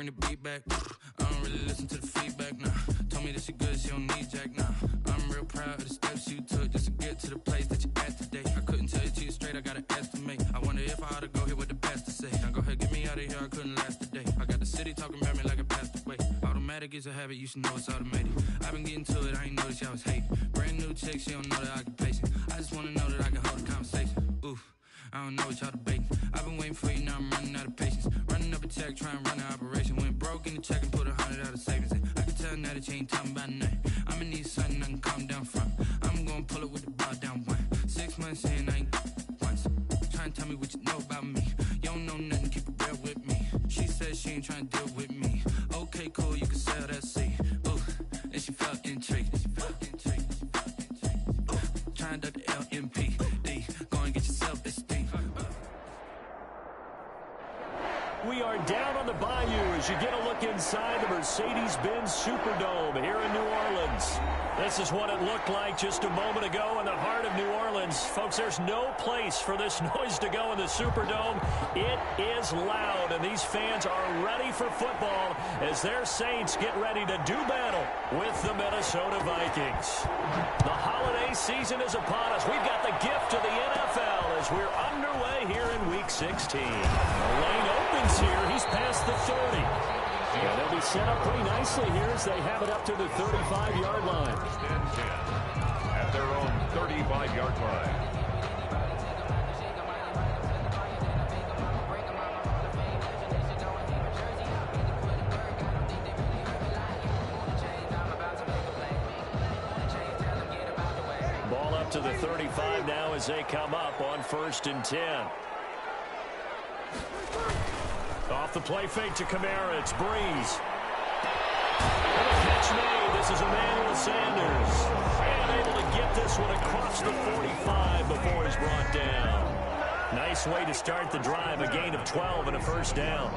bring the beat back. I don't really listen to the feedback, nah. Told me that she good, she don't need Jack, nah. I'm real proud of the steps you took just to get to the place that you at today. I couldn't tell you to you straight, I gotta estimate. I wonder if I ought to go here with the pastor say. Now go ahead, get me out of here, I couldn't last a day. I got the city talking about me like a passed away. Automatic is a habit, you should know it's automated. I've been getting to it, I ain't noticed y'all was hating. Brand new chick, she don't know the occupation. I just wanna know that I can hold a conversation. Oof. I don't know what y'all debating. I've been waiting for you, now I'm running out of patience. Running up a check, trying to run an operation. Went broke in the check and put 100 out of savings in. I can tell now that you ain't talking about nothing. I'ma need something I can calm down from. I'm gonna pull it with the bar down one. 6 months in, I ain't once. Trying to tell me what you know about me. You don't know nothing, keep it real with me. She said she ain't trying to deal with me. Okay, cool, you can sell that seat. Ooh, and she felt intrigued. Trying to duck the LMPD. Go and get yourself esteem. We are down on the bayou as you get a look inside the Mercedes-Benz Superdome here in New Orleans. This is what it looked like just a moment ago in the heart of New Orleans. Folks, there's no place for this noise to go in the Superdome. It is loud, and these fans are ready for football as their Saints get ready to do battle with the Minnesota Vikings. The holiday season is upon us. We've got the gift of the NFL as we're underway here in Week 16. The lane opens here. He's past the 30. And they'll be set up pretty nicely here as they have it up to the 35-yard line. At their own 35-yard line. Ball up to the 35 now as they come up on 1st and 10. Off the play fake to Kamara. It's Breeze. And a catch made. This is Emmanuel Sanders. And able to get this one across the 45 before he's brought down. Nice way to start the drive. A gain of 12 and a first down.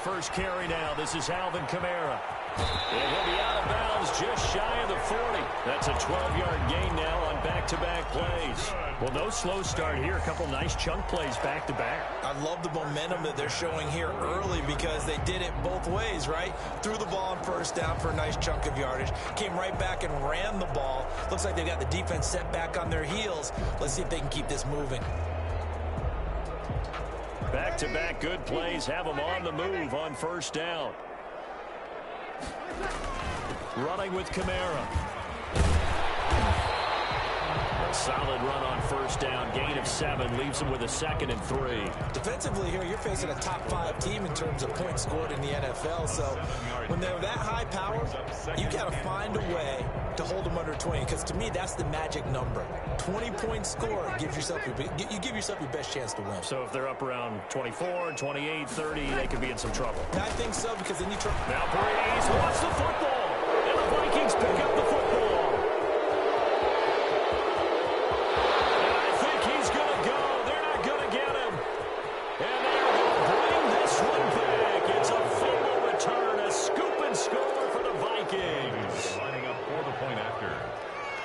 First carry now. This is Alvin Kamara. And he'll be out of bounds just shy of the 40. That's a 12-yard gain now on back-to-back plays. Well, no slow start here. A couple nice chunk plays back-to-back. I love the momentum that they're showing here early because they did it both ways, right? Threw the ball on first down for a nice chunk of yardage. Came right back and ran the ball. Looks like they've got the defense set back on their heels. Let's see if they can keep this moving. Back-to-back good plays have them on the move on first down. Running with Kamara. A solid run on first down. Gain of 7 leaves them with a 2nd and 3. Defensively here, you're facing a top 5 team in terms of points scored in the NFL. So when they're that high power, you got to find a way to hold them under 20. Because to me, that's the magic number. 20 points scored gives yourself you give yourself your best chance to win. So if they're up around 24, 28, 30, they could be in some trouble. I think so because then you try. Now Breeze wants the football. And the Vikings pick up the football. And I think he's going to go. They're not going to get him. And they're going to bring this one back. It's a fumble return, a scoop and score for the Vikings. Lining up for the point after.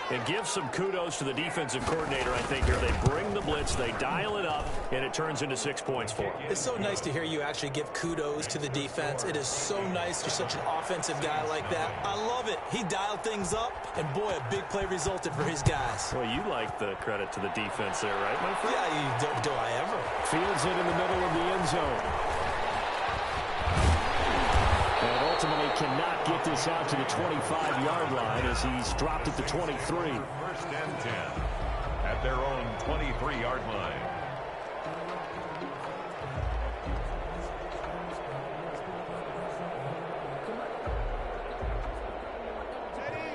And give some kudos to the defensive coordinator, I think, here. They bring the blitz, they dial it up, and it turns into 6 points for them. It's so nice to hear you actually give kudos to the defense. It is so nice. You're such an offensive guy like that. I love it. He dialed things up, and boy, a big play resulted for his guys. Well, you like the credit to the defense there, right, my friend? Yeah, do I ever. Fields it in the middle of the end zone. And ultimately cannot get this out to the 25-yard line as he's dropped at the 23. 1st and 10 at their own 23-yard line.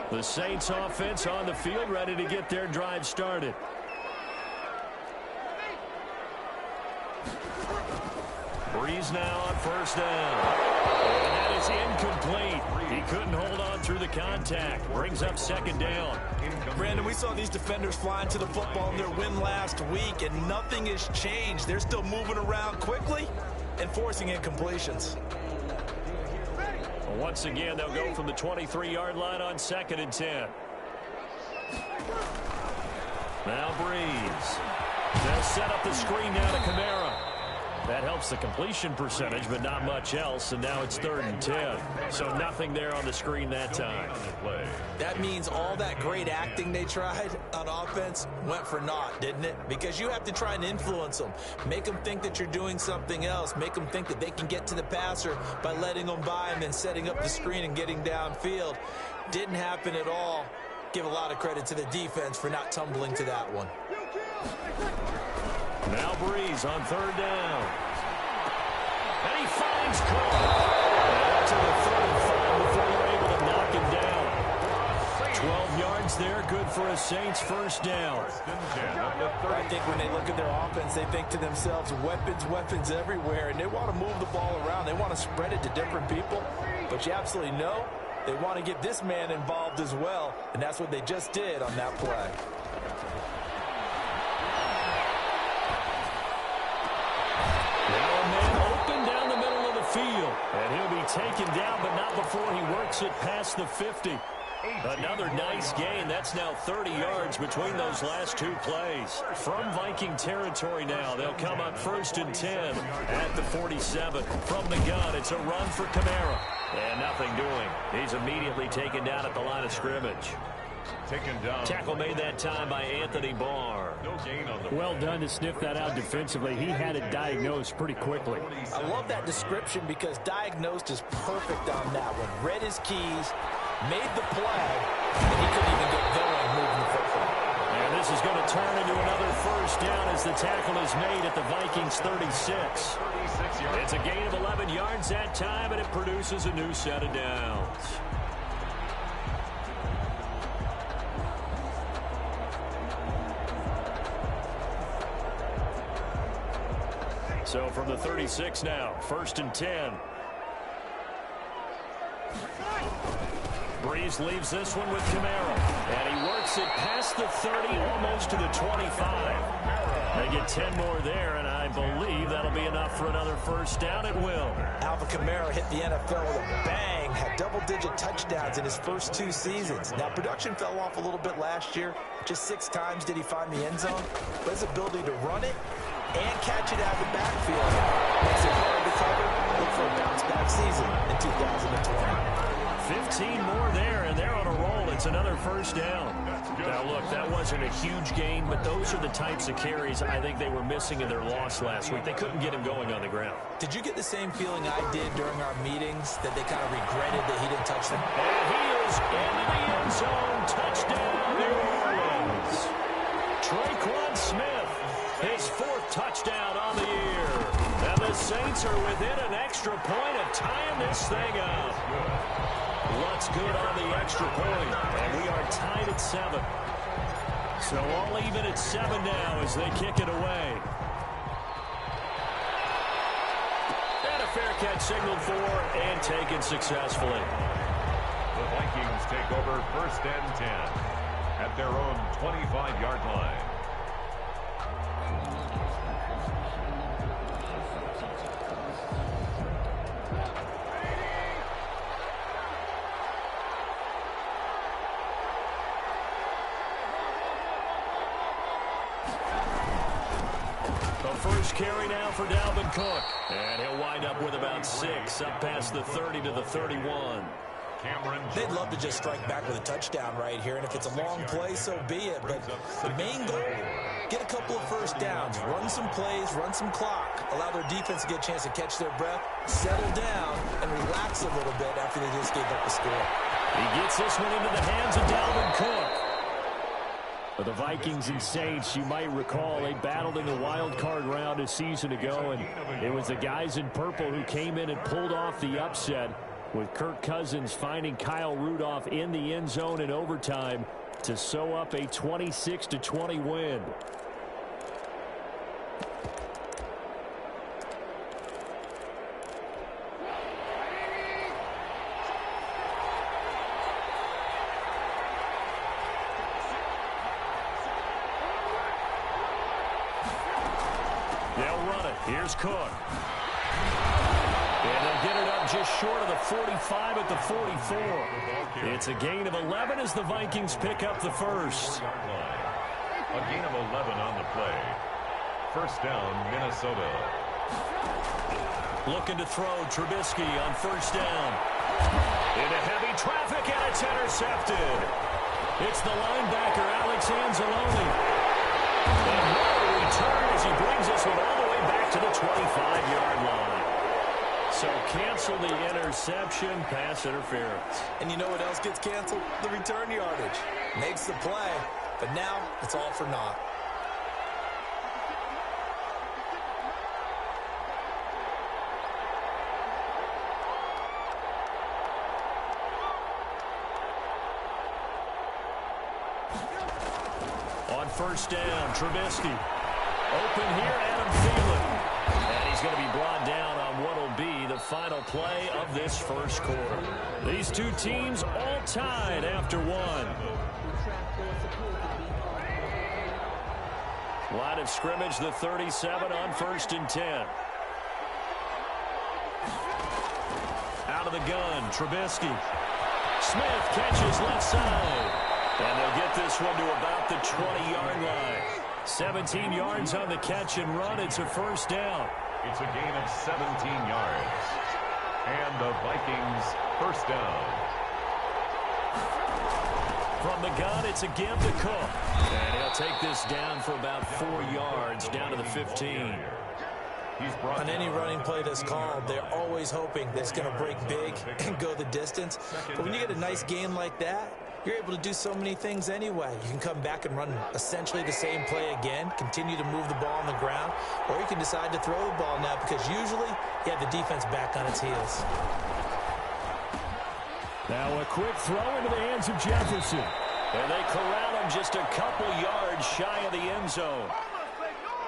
The Saints offense on the field, ready to get their drive started. Breeze now on first down. And that is incomplete. He couldn't hold on through the contact. Brings up 2nd down. Brandon, we saw these defenders flying to the football in their win last week, and nothing has changed. They're still moving around quickly. and forcing incompletions. Well, once again, they'll go from the 23-yard line on 2nd and 10. Now Breeze. They'll set up the screen now to Kamara. That helps the completion percentage, but not much else, and now it's 3rd and 10. So nothing there on the screen that time. That means all that great acting they tried on offense went for naught, didn't it? Because you have to try and influence them. Make them think that you're doing something else. Make them think that they can get to the passer by letting them by and then setting up the screen and getting downfield. Didn't happen at all. Give a lot of credit to the defense for not tumbling to that one. Now Breeze on 3rd down. And he finds Cook. And to the 35 before they're able to knock him down. 12 yards there, good for a Saints first down. I think when they look at their offense, they think to themselves, weapons everywhere, and they want to move the ball around. They want to spread it to different people, but you absolutely know they want to get this man involved as well, and that's what they just did on that play. And he'll be taken down, but not before he works it past the 50. Another nice gain. That's now 30 yards between those last two plays. From Viking territory now, they'll come up 1st and 10 at the 47. From the gun, it's a run for Kamara. And nothing doing. He's immediately taken down at the line of scrimmage. Tackle made that time by Anthony Barr. Well done to sniff that out defensively. He had it diagnosed pretty quickly. I love that description because diagnosed is perfect on that one. Read his keys, made the play, and he couldn't even get going moving the football. And this is going to turn into another first down as the tackle is made at the Vikings 36. It's a gain of 11 yards that time, and it produces a new set of downs. So from the 36 now, 1st and 10. Breeze leaves this one with Kamara. And he works it past the 30, almost to the 25. They get 10 more there, and I believe that'll be enough for another first down. It will. Alvin Kamara hit the NFL with a bang, had double-digit touchdowns in his first 2 seasons. Now, production fell off a little bit last year. Just 6 times did he find the end zone. But his ability to run it and catch it out of the backfield makes it hard to cover. Look for a bounce-back season in 2020. 15 more there, and they're on a roll. It's another first down. Now, look, that wasn't a huge gain, but those are the types of carries I think they were missing in their loss last week. They couldn't get him going on the ground. Did you get the same feeling I did during our meetings, that they kind of regretted that he didn't touch them? And he is into the end zone. Touchdown, New Orleans. Traquan Smith, his 4th touchdown on the year. And the Saints are within an extra point of tying this thing up. What's good on the extra point? And we are tied at 7. So all even at 7 now as they kick it away. And a fair catch signaled for and taken successfully. The Vikings take over 1st and 10 at their own 25-yard line. First carry now for Dalvin Cook. And he'll wind up with about 6, up past the 30 to the 31. They'd love to just strike back with a touchdown right here, and if it's a long play, so be it. But the main goal, get a couple of first downs, run some plays, run some clock, allow their defense to get a chance to catch their breath, settle down, and relax a little bit after they just gave up the score. He gets this one into the hands of Dalvin Cook. For the Vikings and Saints, you might recall they battled in the wild card round a season ago, and it was the guys in purple who came in and pulled off the upset, with Kirk Cousins finding Kyle Rudolph in the end zone in overtime to sew up a 26-20 win. They'll run it. Here's Cook. And they'll get it up just short of the 45 at the 44. It's a gain of 11 as the Vikings pick up the first. A gain of 11 on the play. First down, Minnesota. Looking to throw Trubisky on first down. Into heavy traffic, and it's intercepted. It's the linebacker, Alex Anzalone. And what a return as he brings this one all the way back to the 25-yard line. So cancel the interception, pass interference. And you know what else gets canceled? The return yardage. Makes the play, but now it's all for naught. On first down, Trubisky. Open here, Adam Thielen. And he's going to be brought down on what will be the final play of this first quarter. These two teams all tied after one. Line of scrimmage, the 37 on first and 10. Out of the gun, Trubisky. Smith catches left side. And they'll get this one to about the 20-yard line. 17 yards on the catch and run. It's a first down. It's a gain of 17 yards. And the Vikings first down. From the gun, it's again to Cook. And he'll take this down for about 4 yards, down to the 15. On any running play that's called, they're always hoping that it's going to break big and go the distance. But when you get a nice game like that, you're able to do so many things anyway. You can come back and run essentially the same play again, continue to move the ball on the ground, or you can decide to throw the ball now because usually you have the defense back on its heels. Now a quick throw into the hands of Jefferson. And they corral him just a couple yards shy of the end zone.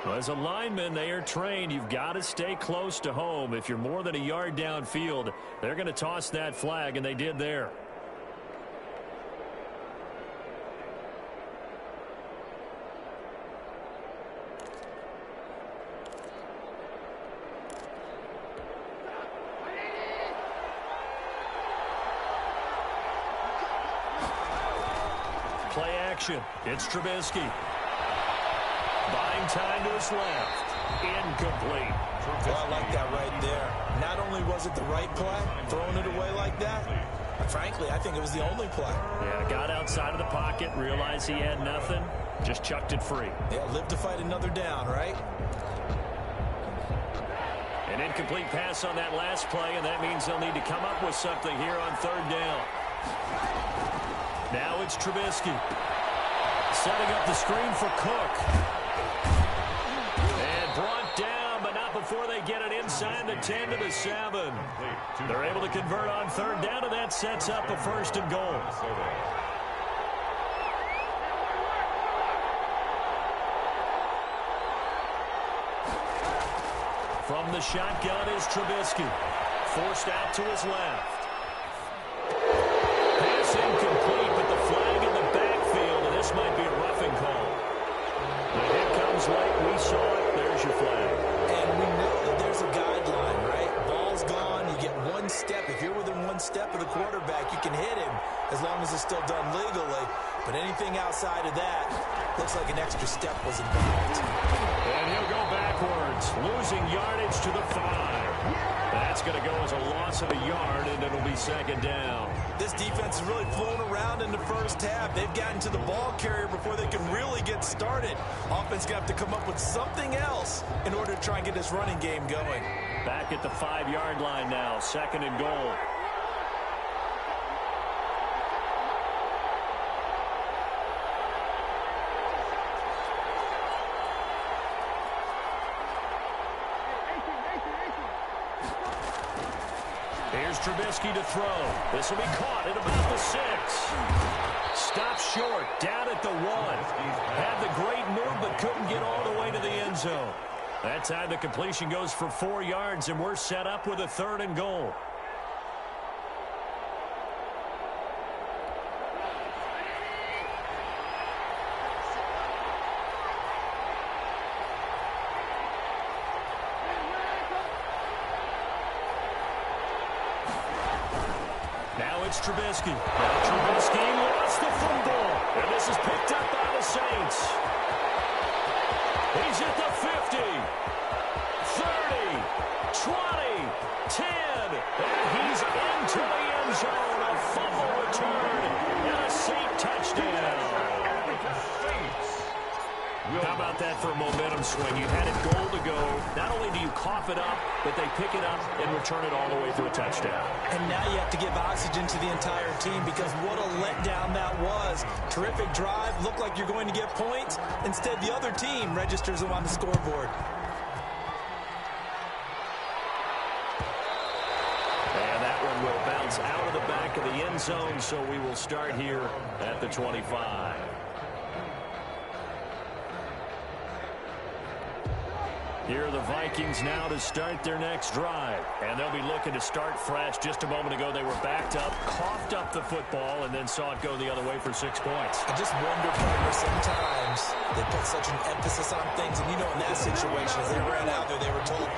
Well, as a lineman, they are trained. You've got to stay close to home. If you're more than a yard downfield, they're going to toss that flag, and they did there. Play action. It's Trubisky. Buying time to his left. Incomplete. Well, I like that right there. Not only was it the right play, throwing it away like that, but frankly, I think it was the only play. Yeah, got outside of the pocket, realized he had nothing, just chucked it free. Yeah, live to fight another down, right? An incomplete pass on that last play, and that means they'll need to come up with something here on third down. Now it's Trubisky. Setting up the screen for Cook. And brought down, but not before they get it inside the 10 to the 7. They're able to convert on third down, and that sets up a first and goal. From the shotgun is Trubisky. Forced out to his left. Pass incomplete, but the flag in the backfield, and this might be a roughing call. The hit comes late. We saw it. There's your flag. And we know that there's a guideline, right? Ball's gone. You get one step. If you're within one step of the quarterback, you can hit him as long as it's still done legally. But anything outside of that looks like an extra step was involved. And he'll go backwards, losing yardage to the 5. That's going to go as a loss of a yard, and it'll be second down. This defense has really flown around in the first half. They've gotten to the ball carrier before they can really get started. Offense got to come up with something else in order to try and get this running game going. Back at the 5-yard line now, second and goal. Here's Trubisky to throw. This will be caught at about the 6. Stopped short, down at the 1. Had the great move, but couldn't get all the way to the end zone. That time the completion goes for 4 yards, and we're set up with a third and goal. it's Trubisky. Now Trubisky lost the football. And this is picked up by the Saints. He's at the 50, 30, 20, 10, and he's into the end zone. A fumble return and a Saint touchdown. How about that for a momentum swing? You had it goal to go. Not only do you cough it up, but they pick it up and return it all the way for a touchdown. And now you have to give oxygen to the entire team because what a letdown that was. Terrific drive. Looked like you're going to get points. Instead, the other team registers them on the scoreboard. And that one will bounce out of the back of the end zone, so we will start here at the 25. Here are the Vikings now to start their next drive. And they'll be looking to start fresh. Just a moment ago, they were backed up, coughed up the football, and then saw it go the other way for 6 points. I just wonder, partner, sometimes they put such an emphasis on things. And, you know, in that situation, as they ran out there, they were told,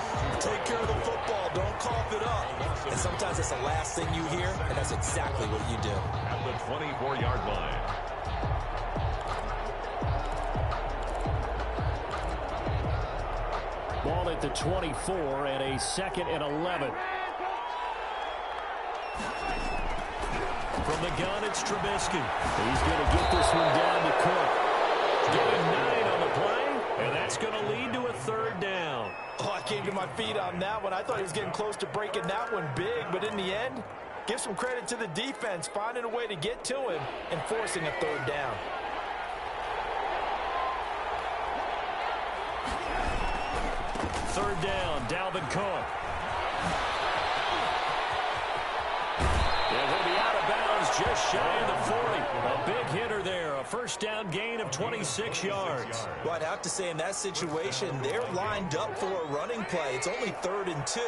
take care of the football, don't cough it up. And sometimes that's the last thing you hear, and that's exactly what you do. At the 24-yard line. Ball at the 24 and a 2nd and 11. From the gun, it's Trubisky. He's going to get this one down to Cook. Getting 9 on the play, and that's going to lead to a 3rd down. Oh, I came to my feet on that one. I thought he was getting close to breaking that one big, but in the end, give some credit to the defense, finding a way to get to him and forcing a 3rd down. Third down, Dalvin Cook. And he'll be out of bounds just shy of the 40. A big hitter there, a first down gain of 26 yards. Well, I'd have to say in that situation, they're lined up for a running play. It's only 3rd and 2.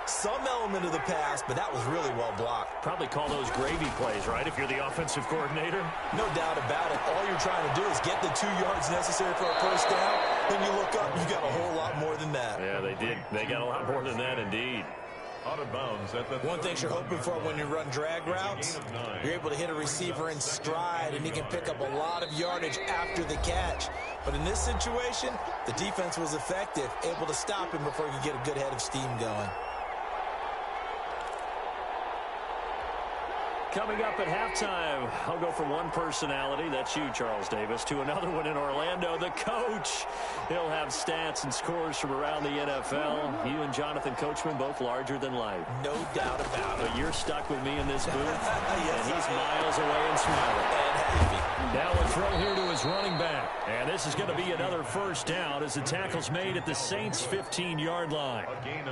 Some element of the pass, but that was really well blocked. Probably call those gravy plays, right, if you're the offensive coordinator? No doubt about it. All you're trying to do is get the 2 yards necessary for a first down. Then you look up, you got a whole lot more than that. Yeah, they did. They got a lot more than that, indeed. Out of bounds at the One thing you're hoping for when you run drag routes, you're able to hit a receiver in stride, and he can pick up a lot of yardage after the catch. But in this situation, the defense was effective, able to stop him before he could get a good head of steam going. Coming up at halftime, I'll go from one personality, that's you, Charles Davis, to another one in Orlando, the coach. He'll have stats and scores from around the NFL. You and Jonathan Coachman, both larger than life. No doubt about it. But you're stuck with me in this booth, Yes, and he's miles away and smiling. And happy. Now a throw here to his running back. And this is going to be another first down as the tackle's made at the Saints' 15-yard line.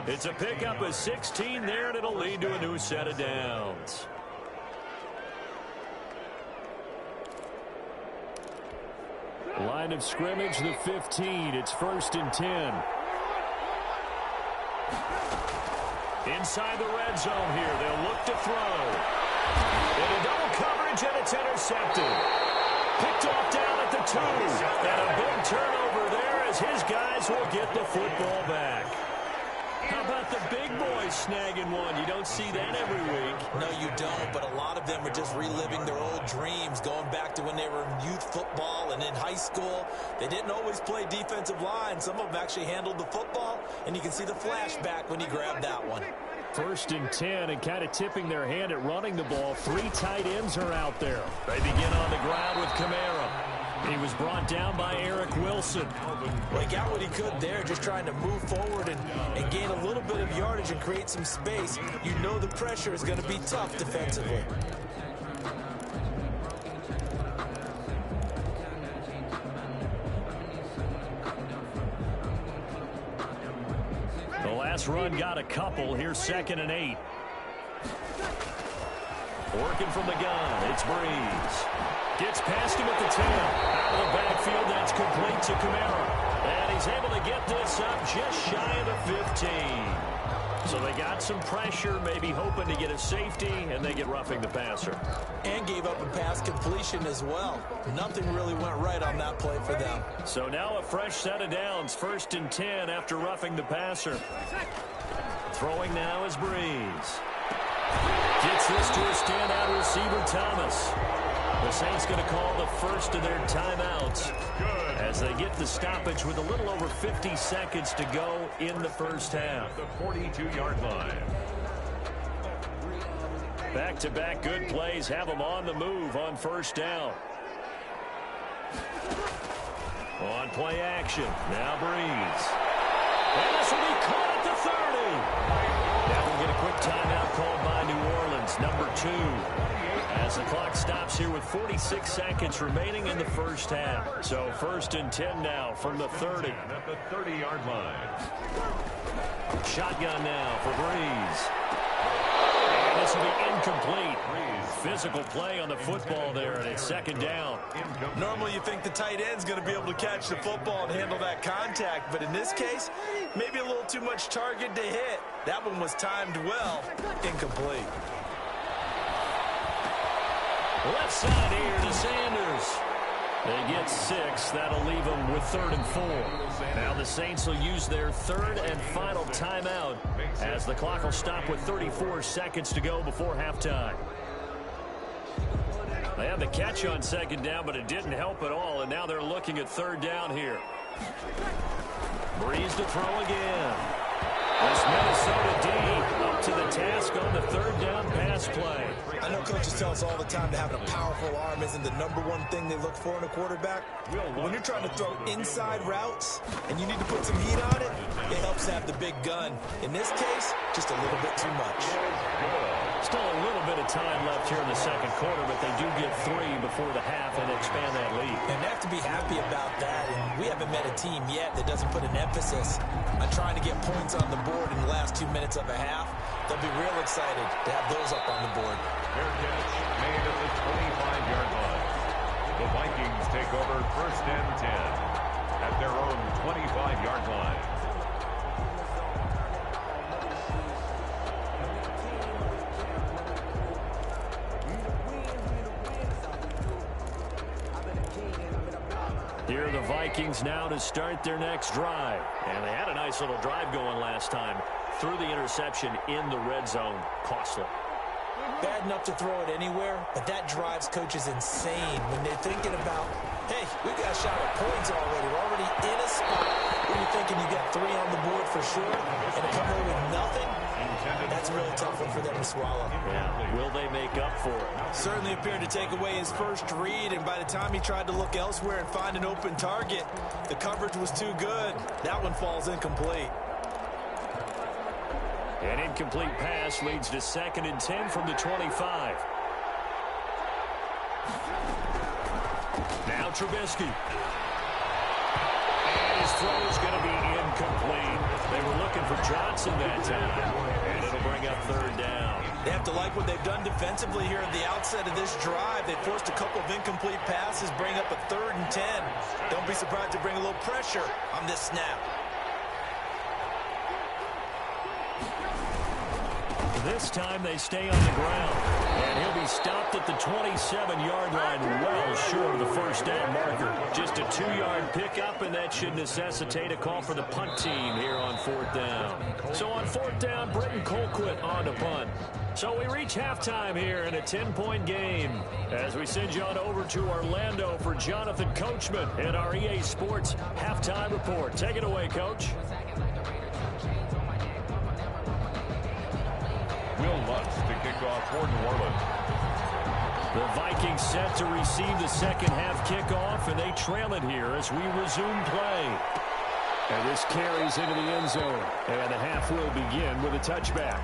It's a pickup of 16 there, and it'll lead to a new set of downs. Line of scrimmage, the 15. It's 1st and 10. Inside the red zone here, they'll look to throw. Into double coverage, and it's intercepted. Picked off down at the 2. And a big turnover there as his guys will get the football back. How about the big boys snagging one? You don't see that every week. No, you don't, but a lot of them are just reliving their old dreams, going back to when they were in youth football and in high school. They didn't always play defensive line. Some of them actually handled the football, and you can see the flashback when he grabbed that one. 1st and 10, and kind of tipping their hand at running the ball. 3 tight ends are out there. They begin on the ground with Kamara. He was brought down by Eric Wilson. Well, he got what he could there, just trying to move forward and gain a little bit of yardage and create some space. You know the pressure is going to be tough defensively. The last run got a couple. Here's 2nd and 8. Working from the gun, it's Breeze. Gets past him at the 10. Out of the backfield, that's complete to Kamara. And he's able to get this up just shy of the 15. So they got some pressure, maybe hoping to get a safety, and they get roughing the passer. And gave up a pass completion as well. Nothing really went right on that play for them. So now a fresh set of downs, 1st and 10 after roughing the passer. Throwing now is Breeze. Gets this to a standout receiver Thomas. The Saints going to call the first of their timeouts as they get the stoppage with a little over 50 seconds to go in the first half. The 42-yard line. Back-to-back good plays have them on the move on first down. On play action. Now Breeze. And this will be caught at the 30. Now we'll get a quick timeout called by New Orleans, number 2. As the clock stops here with 46 seconds remaining in the first half. So first and 10 now from the 30. At the 30-yard line. Shotgun now for Breeze. And this will be incomplete. Physical play on the football there, and it's second down. Normally you think the tight end's going to be able to catch the football and handle that contact, but in this case, maybe a little too much target to hit. That one was timed well. Incomplete. Left side here to Sanders. They get 6. That'll leave them with 3rd and 4. Now the Saints will use their 3rd and final timeout as the clock will stop with 34 seconds to go before halftime. They had the catch on second down, but it didn't help at all, and now they're looking at 3rd down here. Breeze to throw again. This Minnesota D up to the task on the 3rd down pass play. I know coaches tell us all the time that having a powerful arm isn't the #1 thing they look for in a quarterback. When you're trying to throw inside routes and you need to put some heat on it, it helps to have the big gun. In this case, just a little bit too much. Still a little bit of time left here in the second quarter, but they do get 3 before the half and expand that lead. And they have to be happy about that. And we haven't met a team yet that doesn't put an emphasis on trying to get points on the board in the last 2 minutes of a half. They'll be real excited to have those up on the board. Fair catch made at the 25-yard line. The Vikings take over first and 10 at their own 25-yard line. Here are the Vikings now to start their next drive. And they had a nice little drive going last time. Threw the interception in the red zone. Costly. Bad enough to throw it anywhere, but that drives coaches insane when they're thinking about, hey, we got a shot at points already. We're already in a spot where you're thinking you got 3 on the board for sure, and to come away with nothing, that's a really tough one for them to swallow. Yeah. Will they make up for it? Certainly appeared to take away his first read, and by the time he tried to look elsewhere and find an open target, the coverage was too good. That one falls incomplete. An incomplete pass leads to 2nd and 10 from the 25. Now Trubisky. And his throw is going to be incomplete. They were looking for Johnson that time. And it'll bring up 3rd down. They have to like what they've done defensively here at the outset of this drive. They forced a couple of incomplete passes, bring up a 3rd and 10. Don't be surprised to bring a little pressure on this snap. This time they stay on the ground. And he'll be stopped at the 27-yard line, well short of the first down marker. Just a 2-yard pickup, and that should necessitate a call for the punt team here on 4th down. So on 4th down, Britton Colquitt on to punt. So we reach halftime here in a 10-point game as we send you on over to Orlando for Jonathan Coachman in our EA Sports Halftime Report. Take it away, Coach. Will Lutz to kick off for New Orleans. The Vikings set to receive the second half kickoff, and they trail it here as we resume play. And this carries into the end zone. And the half will begin with a touchback.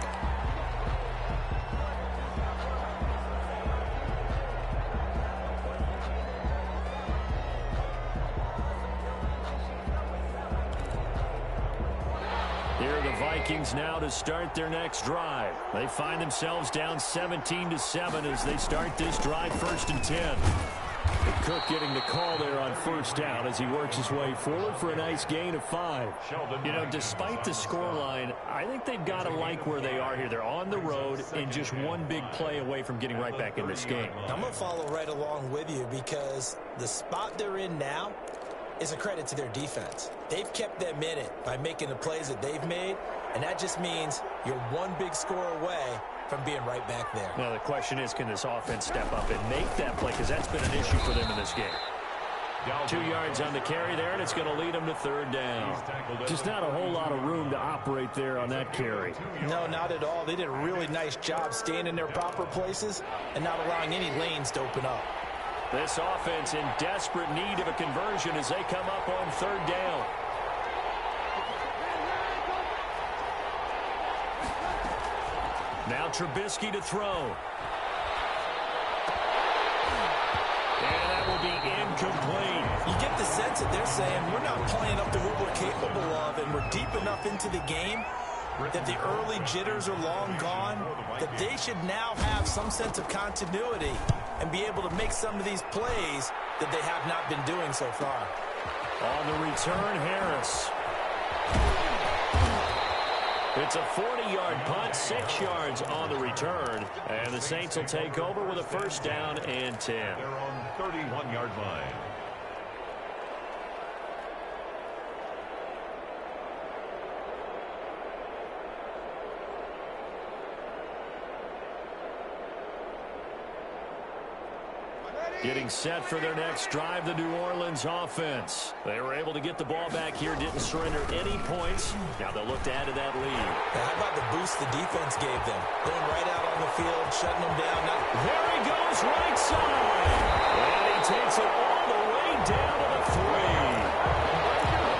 Here are the Vikings now to start their next drive. They find themselves down 17-7 as they start this drive 1st and 10. And Cook getting the call there on 1st down as he works his way forward for a nice gain of 5. You know, despite the scoreline, I think they've got to like where they are here. They're on the road and just one big play away from getting right back in this game. I'm going to follow right along with you because the spot they're in now, is a credit to their defense. They've kept them in it by making the plays that they've made, and that just means you're one big score away from being right back there. Now the question is, can this offense step up and make that play? Because that's been an issue for them in this game. 2 yards on the carry there, and it's going to lead them to third down. Just not a whole lot of room to operate there on that carry. No, not at all. They did a really nice job staying in their proper places and not allowing any lanes to open up. This offense in desperate need of a conversion as they come up on third down. Now Trubisky to throw. And that will be incomplete. You get the sense that they're saying we're not playing up to what we're capable of, and we're deep enough into the game that the early jitters are long gone, that they should now have some sense of continuity and be able to make some of these plays that they have not been doing so far. On the return, Harris. It's a 40-yard punt, 6 yards on the return, and the Saints will take over with a first down and 10. They're on 31-yard line. Getting set for their next drive, the New Orleans offense. They were able to get the ball back here, didn't surrender any points. Now they'll look to add to that lead. Now, how about the boost the defense gave them? Going right out on the field, shutting them down. There he goes, right side. And he takes it all the way down to the 3.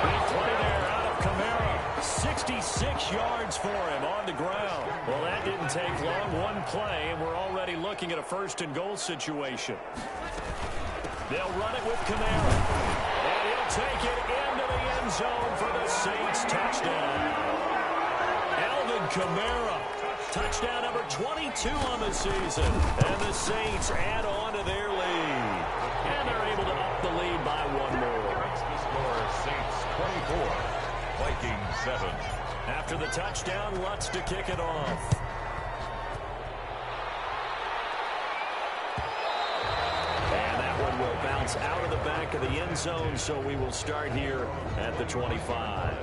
Big play there out of Kamara. 66 yards for him on the ground. Well, that didn't take long. One play, and we're already looking at a first-and-goal situation. They'll run it with Kamara. And he'll take it into the end zone for the Saints touchdown. Alvin Kamara, touchdown number 22 on the season. And the Saints add on to their lead. And they're able to up the lead by one more. The score, Saints 24, Vikings 7. After the touchdown, Lutz to kick it off. Will bounce out of the back of the end zone, so we will start here at the 25.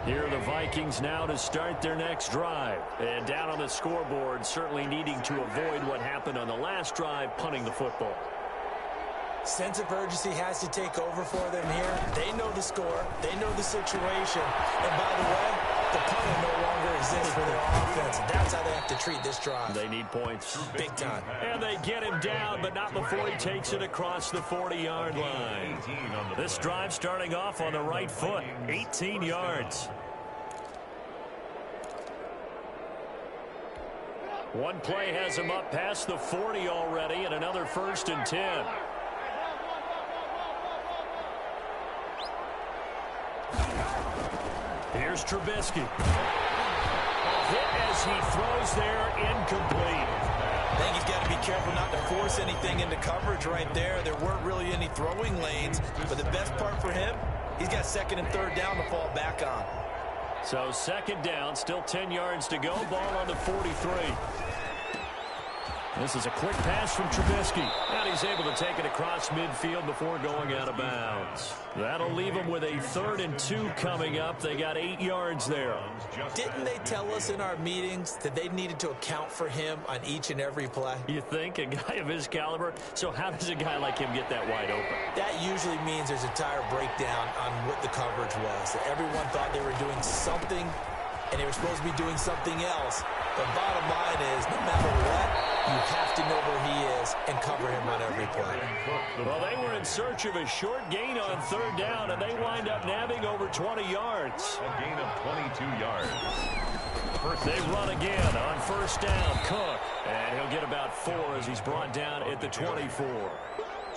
Here are the Vikings now to start their next drive. And down on the scoreboard, certainly needing to avoid what happened on the last drive, punting the football. Sense of urgency has to take over for them here. They know the score. They know the situation. And by the way, the punter no longer exists for their offense. That's how they have to treat this drive. They need points. Big time. And they get him down, but not before he takes it across the 40-yard line. This drive starting off on the right foot. 18 yards. One play has him up past the 40 already, and another 1st and 10. Here's Trubisky. Hit as he throws there, incomplete. I think he's got to be careful not to force anything into coverage right there. There weren't really any throwing lanes, but the best part for him, he's got 2nd and 3rd down to fall back on. So 2nd down, still 10 yards to go, ball on the 43. This is a quick pass from Trubisky. And he's able to take it across midfield before going out of bounds. That'll leave them with a 3rd and 2 coming up. They got 8 yards there. Didn't they tell us in our meetings that they needed to account for him on each and every play? You think? A guy of his caliber? So how does a guy like him get that wide open? That usually means there's a tire breakdown on what the coverage was. That everyone thought they were doing something, and they were supposed to be doing something else. But bottom line is, no matter what, you have to know where he is and cover him on every play. Well, they were in search of a short gain on 3rd down, and they wind up nabbing over 20 yards. A gain of 22 yards. They run again on 1st down. Cook, and he'll get about 4 as he's brought down at the 24.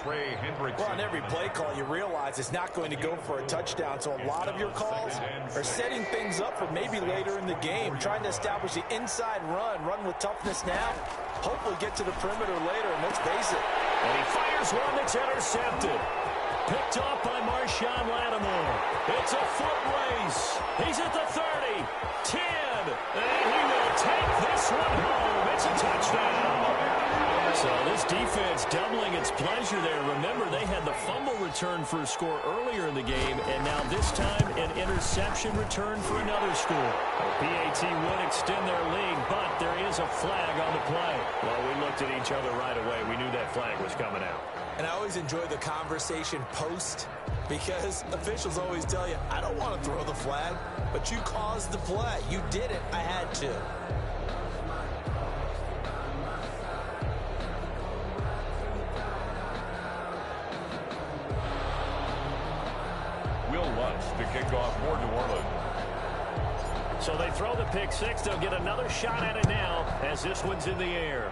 Trey Hendrickson. Well, on every play call, you realize it's not going to go for a touchdown. So a lot of your calls are setting things up for maybe later in the game, trying to establish the inside run with toughness now. Hopefully get to the perimeter later, and let's face it. And he fires one that's intercepted. Picked off by Marshawn Lattimore. It's a foot race. He's at the 30, 10, and he will take this one home. It's a touchdown. pleasure there. Remember, they had the fumble return for a score earlier in the game, and now this time an interception return for another score. PAT would extend their lead, but there is a flag on the play. Well, we looked at each other right away. We knew that flag was coming out. And I always enjoy the conversation post, because officials always tell you, I don't want to throw the flag, but you caused the play. You did it. I had to. To kick off for New Orleans. So they throw the pick six. They'll get another shot at it now as this one's in the air.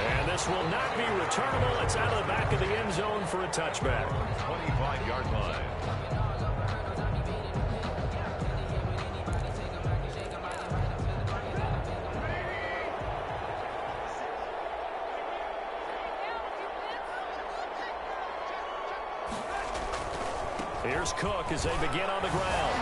And this will not be returnable. It's out of the back of the end zone for a touchback. 25-yard line. Here's Cook as they begin on the ground.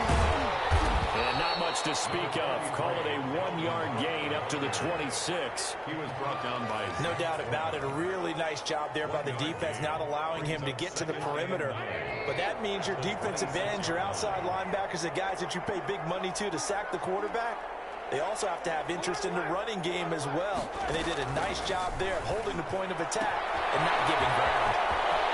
And not much to speak of. Call it a 1-yard gain up to the 26. He was brought down by... No doubt about it. A really nice job there by the defense, not allowing him to get to the perimeter. But that means your defensive ends, your outside linebackers, the guys that you pay big money to sack the quarterback, they also have to have interest in the running game as well. And they did a nice job there of holding the point of attack and not giving ground.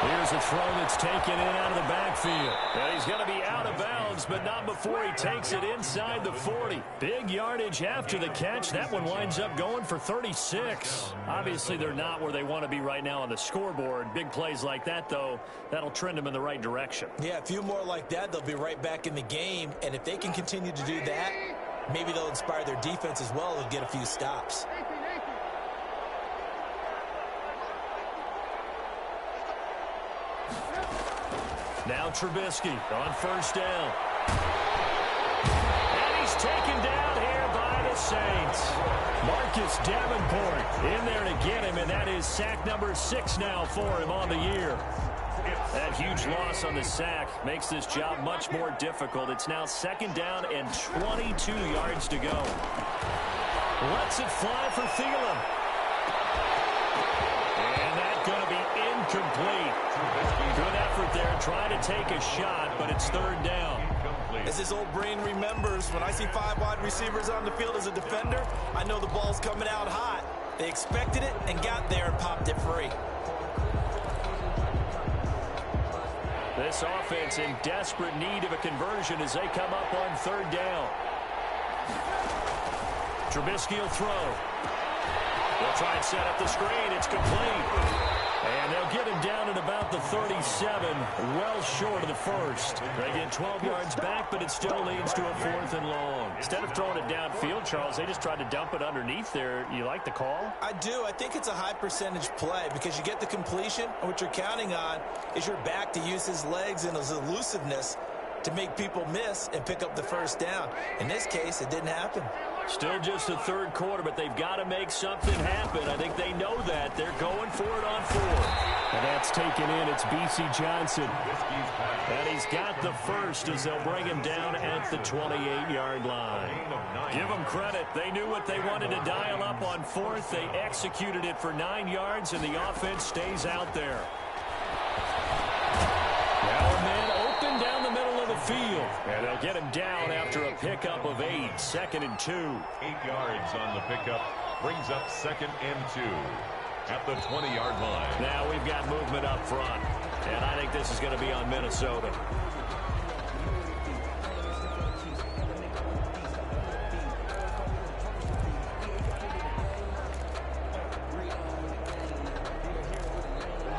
Here's a throw that's taken in out of the backfield. And he's going to be out of bounds, but not before he takes it inside the 40. Big yardage after the catch. That one winds up going for 36. Obviously, they're not where they want to be right now on the scoreboard. Big plays like that, though, that'll trend them in the right direction. Yeah, a few more like that, they'll be right back in the game. And if they can continue to do that, maybe they'll inspire their defense as well and get a few stops. Now Trubisky on first down. And he's taken down here by the Saints. Marcus Davenport in there to get him, and that is sack number 6 now for him on the year. That huge loss on the sack makes this job much more difficult. It's now 2nd down and 22 yards to go. Lets it fly for Thielen. And that's going to be incomplete. Good effort there, trying to take a shot, but it's 3rd down. As his old brain remembers, when I see 5 wide receivers on the field as a defender, I know the ball's coming out hot. They expected it and got there and popped it free. This offense in desperate need of a conversion as they come up on 3rd down. Trubisky will throw. They'll try and set up the screen. It's complete. And they'll get him down at about the 37, well short of the 1st. They get 12 yards back, but it still leads to a 4th and long. Instead of throwing it downfield, Charles, they just tried to dump it underneath there. You like the call? I do. I think it's a high percentage play because you get the completion, and what you're counting on is your back to use his legs and his elusiveness to make people miss and pick up the 1st down. In this case, it didn't happen. Still just the 3rd quarter, but they've got to make something happen. I think they know that. They're going for it on 4th. And that's taken in. It's B.C. Johnson. And he's got the 1st as they'll bring him down at the 28-yard line. Give them credit. They knew what they wanted to dial up on 4th. They executed it for 9 yards, and the offense stays out there. Now a man open down the middle of the field. And they'll get him down after a pickup of 8. 2nd and 2. 8 yards on the pickup. Brings up 2nd and 2 at the 20-yard line. Now we've got movement up front. And I think this is going to be on Minnesota.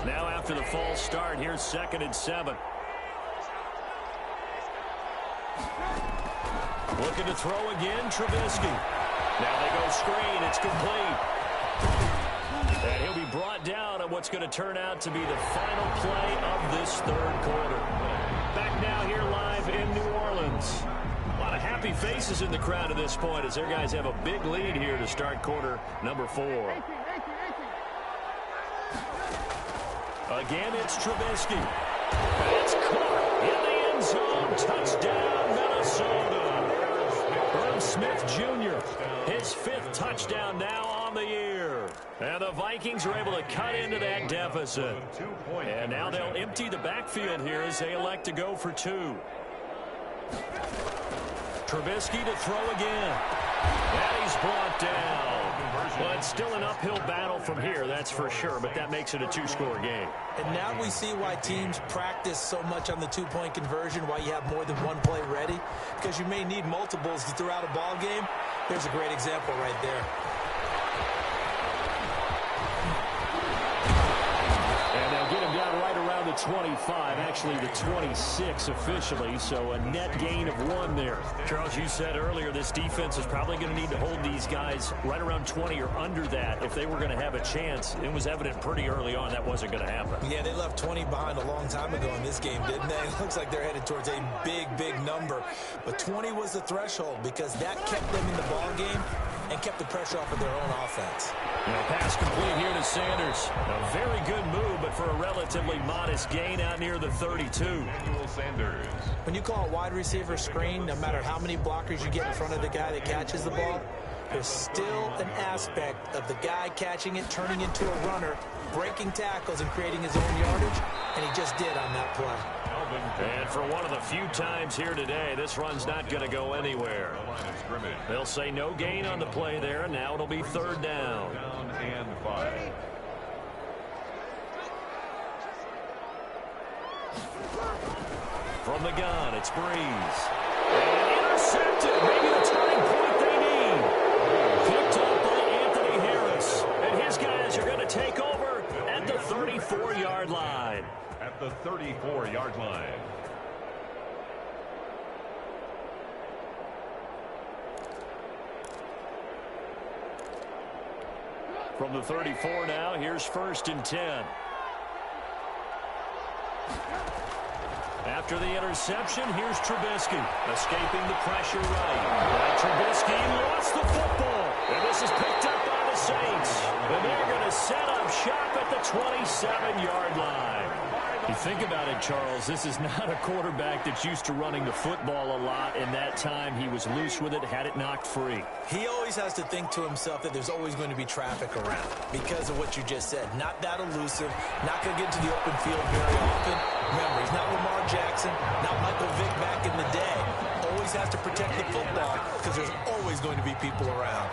Now after the false start, here's 2nd and 7. Looking to throw again, Trubisky. Now they go screen. It's complete. And he'll be brought down on what's going to turn out to be the final play of this 3rd quarter. Back now here live in New Orleans. A lot of happy faces in the crowd at this point as their guys have a big lead here to start quarter number 4. Again, it's Trubisky. It's Cook in the end zone. Touchdown, Minnesota. Irv Smith Jr., his 5th touchdown now on the year. And the Vikings are able to cut into that deficit. And now they'll empty the backfield here as they elect to go for two. Trubisky to throw again. And he's brought down. But still an uphill battle from here, that's for sure. But that makes it a two-score game. And now we see why teams practice so much on the two-point conversion, why you have more than one play ready. Because you may need multiples throughout a ball game. There's a great example right there. And they'll get him down right around the 25, actually the 26 officially, so a net gain of 1 there. Charles, you said earlier this defense is probably going to need to hold these guys right around 20 or under that if they were going to have a chance. It was evident pretty early on that wasn't going to happen. Yeah, they left 20 behind a long time ago in this game, didn't they? It looks like they're headed towards a big, big number. But 20 was the threshold because that kept them in the ball game and kept the pressure off of their own offense. Pass complete here to Sanders. A very good move, but for a relatively modest gain out near the 32. Sanders. When you call a wide receiver screen, no matter how many blockers you get in front of the guy that catches the ball, there's still an aspect of the guy catching it, turning into a runner, breaking tackles and creating his own yardage, and he just did on that play. And for one of the few times here today, this run's not going to go anywhere. They'll say no gain on the play there, and now it'll be third down. Down and 5. From the gun, it's Breeze. And intercepted. Maybe the turning point they need. Picked up by Anthony Harris. And his guys are going to take over at the 34-yard line. At the 34-yard line. From the 34 now, here's 1st and 10. After the interception, here's Trubisky, escaping the pressure right. But Trubisky lost the football, and this is picked up by the Saints. And they're going to set up shop at the 27-yard line. You think about it, Charles, this is not a quarterback that's used to running the football a lot, and that time he was loose with it, had it knocked free. He always has to think to himself that there's always going to be traffic around because of what you just said. Not that elusive, not going to get into the open field very often. Remember, he's not Lamar Jackson, not Michael Vick back in the day. Always has to protect the football because there's always going to be people around.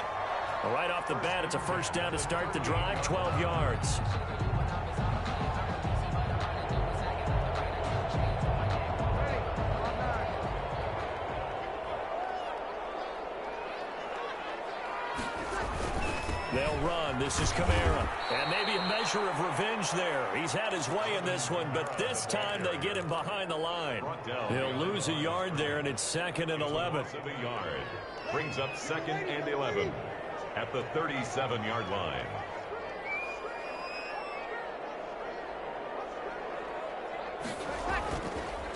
Well, right off the bat, it's a first down to start the drive, 12 yards. They'll run. This is Kamara. And maybe a measure of revenge there. He's had his way in this one, but this time they get him behind the line. He'll lose a yard there, and it's 2nd and 11. Brings up 2nd and 11 at the 37-yard line.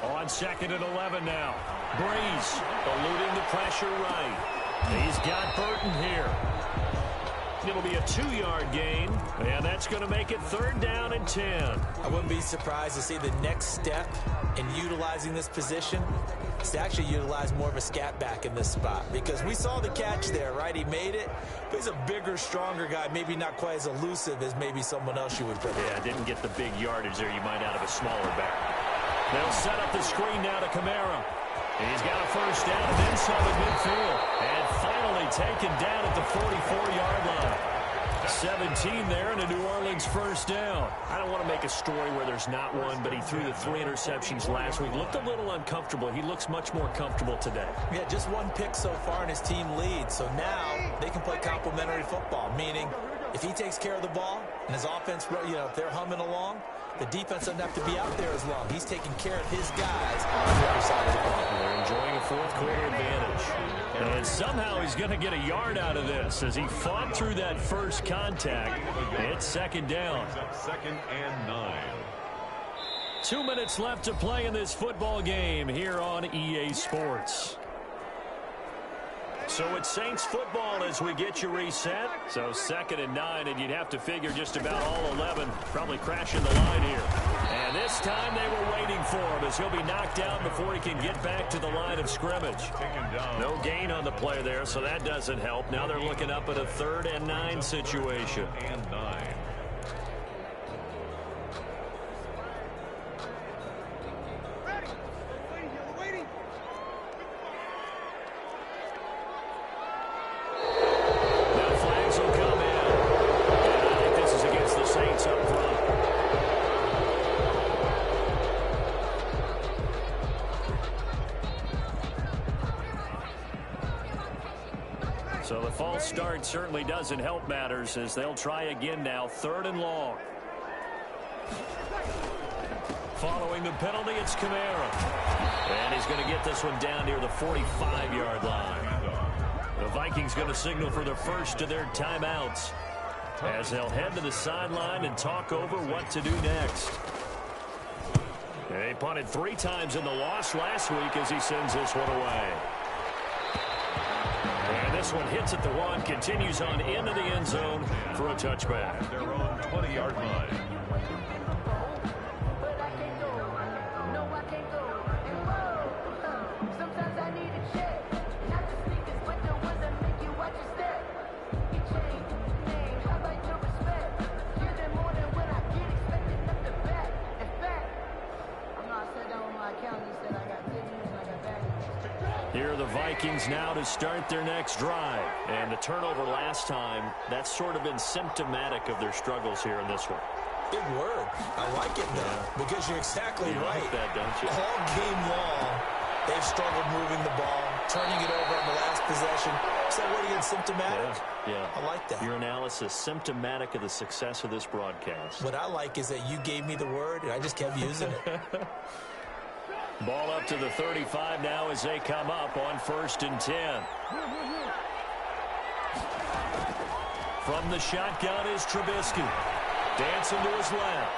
On 2nd and 11 now. Breeze eluding the pressure right. He's got Burton here. It'll be a 2-yard gain, and that's going to make it 3rd down and 10. I wouldn't be surprised to see the next step in utilizing this position is to actually utilize more of a scat back in this spot because we saw the catch there, right? He made it, but he's a bigger, stronger guy, maybe not quite as elusive as maybe someone else you would put in. Yeah, didn't get the big yardage there you might out of a smaller back. They'll set up the screen now to Kamara. He's got a first down and then some at midfield. And finally taken down at the 44-yard line. 17 there and a New Orleans first down. I don't want to make a story where there's not one, but he threw the 3 interceptions last week. Looked a little uncomfortable. He looks much more comfortable today. Yeah, just 1 pick so far and his team leads. So now they can play complementary football, meaning if he takes care of the ball and his offense, if they're humming along, the defense doesn't have to be out there as long. He's taking care of his guys on the other side of the ball. They're enjoying a 4th quarter advantage. And somehow he's going to get a yard out of this as he fought through that first contact. It's 2nd down. 2nd and 9. 2 minutes left to play in this football game here on EA Sports. So it's Saints football as we get you reset. So 2nd and 9, and you'd have to figure just about all 11 probably crashing the line here. And this time they were waiting for him as he'll be knocked down before he can get back to the line of scrimmage. No gain on the play there, so that doesn't help. Now they're looking up at a 3rd and 9 situation. So the false start certainly doesn't help matters as they'll try again now, 3rd and long. Following the penalty, it's Kamara. And he's going to get this one down near the 45-yard line. The Vikings going to signal for the first of their timeouts as they'll head to the sideline and talk over what to do next. They punted 3 times in the loss last week as he sends this one away. And this one hits at the 1, continues on into the end zone for a touchback. At their own 20-yard line. Here are the Vikings now to start their next drive. And the turnover last time, that's sort of been symptomatic of their struggles here in this one. Big word. I like it, though, because you're exactly right. Like that, don't you? All game long, they've struggled moving the ball, turning it over on the last possession. Is that word again, symptomatic? Yeah. I like that. Your analysis, symptomatic of the success of this broadcast. What I like is that you gave me the word, and I just kept using it. Ball up to the 35 now as they come up on 1st and 10. From the shotgun is Trubisky. Dancing to his left.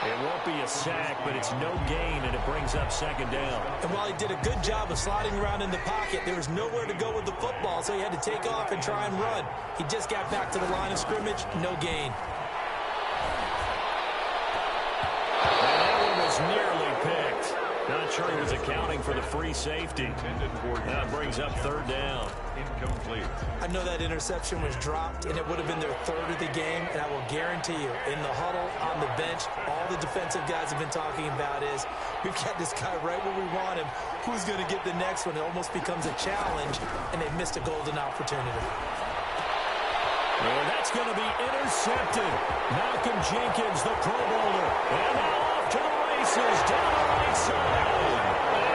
It won't be a sack, but it's no gain, and it brings up 2nd down. And while he did a good job of sliding around in the pocket, there was nowhere to go with the football, so he had to take off and try and run. He just got back to the line of scrimmage, no gain. Nearly picked. Not sure he was accounting for the free safety. That brings up 3rd down. Incomplete. I know that interception was dropped, and it would have been their 3rd of the game, and I will guarantee you, in the huddle, on the bench, all the defensive guys have been talking about is, we've got this guy right where we want him. Who's going to get the next one? It almost becomes a challenge, and they missed a golden opportunity. Well, that's going to be intercepted. Malcolm Jenkins, the Pro Bowler. And now off to the races, down the right side.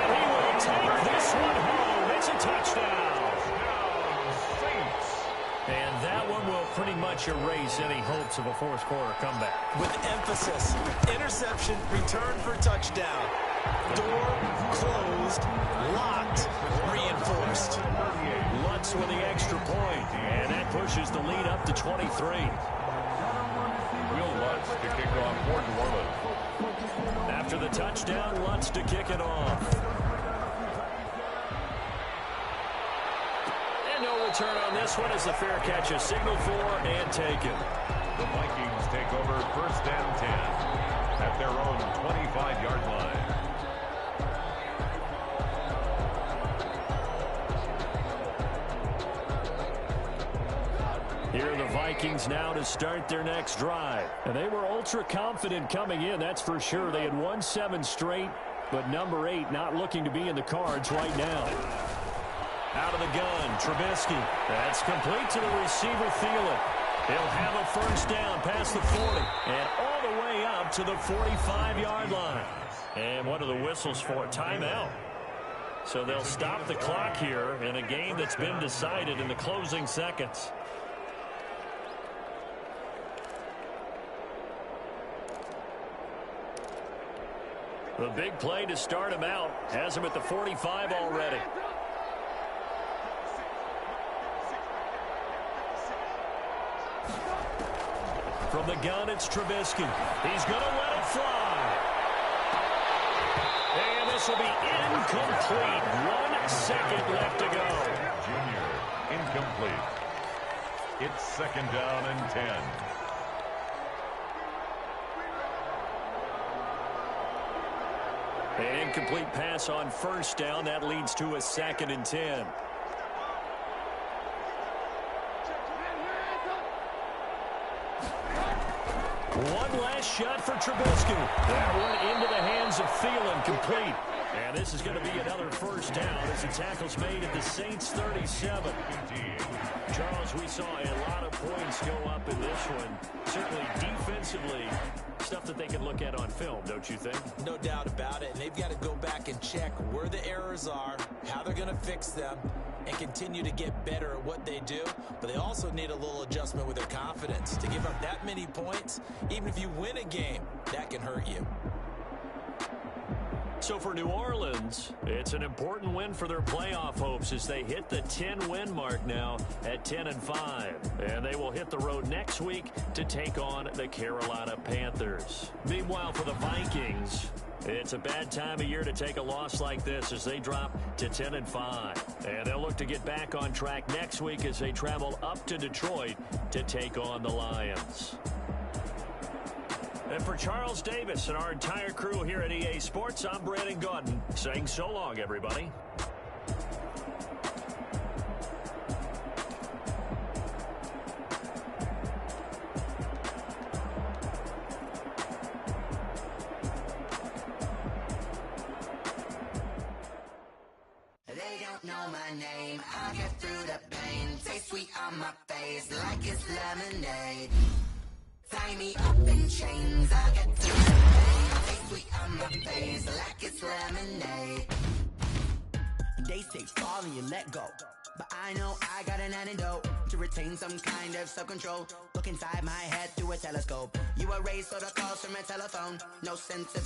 And he will take this one home. It's a touchdown. And that one will pretty much erase any hopes of a 4th-quarter comeback. With emphasis, interception, return for touchdown. Door closed, locked, reinforced. Lutz with the extra point, and that pushes the lead up to 23. Will Lutz to kick off for New Orleans. After the touchdown, Lutz to kick it off. And no return on this one as the fair catch is signaled for and taken. The Vikings take over 1st and 10 at their own 25-yard line. Here are the Vikings now to start their next drive. And they were ultra confident coming in, that's for sure. They had won 7 straight, but number 8 not looking to be in the cards right now. Out of the gun, Trubisky. That's complete to the receiver, Thielen. He'll have a 1st down past the 40 and all the way up to the 45-yard line. And what are the whistles for? Timeout. So they'll stop the clock here in a game that's been decided in the closing seconds. The big play to start him out has him at the 45 already. From the gun, it's Trubisky. He's going to let it fly. And this will be incomplete. 1 second left to go. Junior, incomplete. It's 2nd down and 10. An incomplete pass on first down. That leads to a 2nd and 10. One last shot for Trubisky. That one into the hands of Thielen, complete. And this is going to be another first down as the tackle's made at the Saints' 37. Charles, we saw a lot of points go up in this one. Certainly defensively, stuff that they can look at on film, don't you think? No doubt about it. And they've got to go back and check where the errors are, how they're going to fix them, and continue to get better at what they do. But they also need a little adjustment with their confidence. To give up that many points, even if you win a game, that can hurt you. So for New Orleans, it's an important win for their playoff hopes as they hit the 10-win mark now at 10-5. And they will hit the road next week to take on the Carolina Panthers. Meanwhile, for the Vikings, it's a bad time of year to take a loss like this as they drop to 10-5. And they'll look to get back on track next week as they travel up to Detroit to take on the Lions. And for Charles Davis and our entire crew here at EA Sports, I'm Brandon Gaudin saying so long, everybody. They don't know my name. I'll get through the pain. Taste sweet on my face like it's lemonade. Tie me up in chains, I'll get through the pain. Taste sweet on my face like it's lemonade. They say fall and you let go, but I know I got an antidote to retain some kind of self-control. Look inside my head through a telescope. You erase all the calls from a telephone. No sense of